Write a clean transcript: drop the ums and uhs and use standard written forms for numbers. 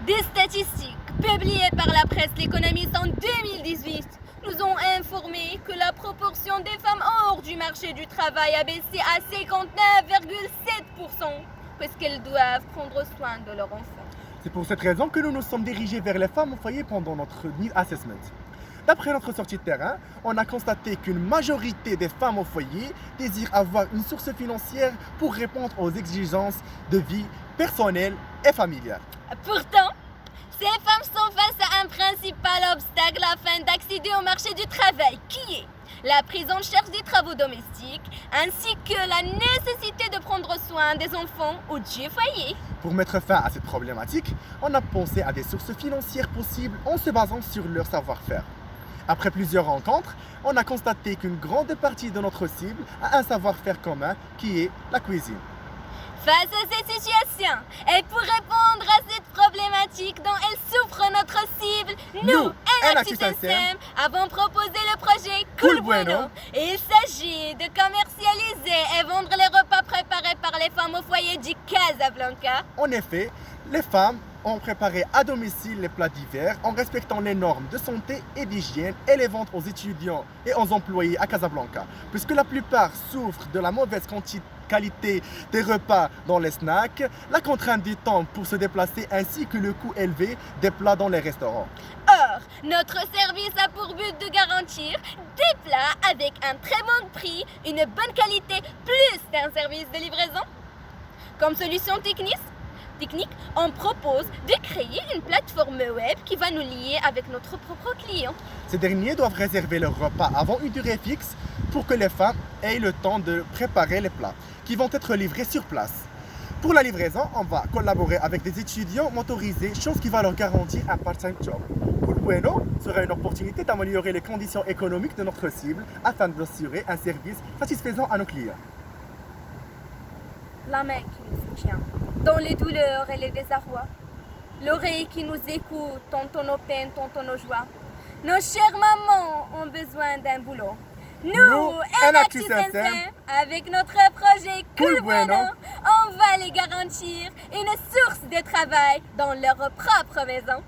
Des statistiques publiées par la presse L'Économiste en 2018 nous ont informé que la proportion des femmes hors du marché du travail a baissé à 59,7% puisqu'elles doivent prendre soin de leurs enfants. C'est pour cette raison que nous nous sommes dirigés vers les femmes au foyer pendant notre need assessment. D'après notre sortie de terrain, on a constaté qu'une majorité des femmes au foyer désirent avoir une source financière pour répondre aux exigences de vie personnelle et familiale. Pourtant, ces femmes sont face à un principal obstacle afin d'accéder au marché du travail, qui est la prise en charge des travaux domestiques, ainsi que la nécessité de prendre soin des enfants ou du foyer. Pour mettre fin à cette problématique, on a pensé à des sources financières possibles en se basant sur leur savoir-faire. Après plusieurs rencontres, on a constaté qu'une grande partie de notre cible a un savoir-faire commun qui est la cuisine. Face à cette situation, et pour répondre à cette problématique dont elle souffre notre cible, nous, NACSM, avons proposé le projet Cool Bueno. Et il s'agit de commercialiser et vendre les repas préparés par les femmes au foyer du Casablanca. En effet, les femmes ont préparé à domicile les plats d'hiver en respectant les normes de santé et d'hygiène et les vendent aux étudiants et aux employés à Casablanca. Puisque la plupart souffrent de la mauvaise qualité des repas dans les snacks, la contrainte du temps pour se déplacer ainsi que le coût élevé des plats dans les restaurants. Or, notre service a pour but de garantir des plats avec un très bon prix, une bonne qualité, plus d'un service de livraison. Comme solution technique, on propose de créer une plateforme web qui va nous lier avec notre propre client. Ces derniers doivent réserver leur repas avant une durée fixe pour que les femmes aient le temps de préparer les plats qui vont être livrés sur place. Pour la livraison, on va collaborer avec des étudiants motorisés, chose qui va leur garantir un part-time job. Cool Bueno sera une opportunité d'améliorer les conditions économiques de notre cible afin d'assurer un service satisfaisant à nos clients. La main qui nous soutient dans les douleurs et les désarrois. L'oreille qui nous écoute tantôt nos peines, tantôt nos joies. Nos chères mamans ont besoin d'un boulot. Nous, NACSM, avec notre projet Cool Bueno, on va les garantir une source de travail dans leur propre maison.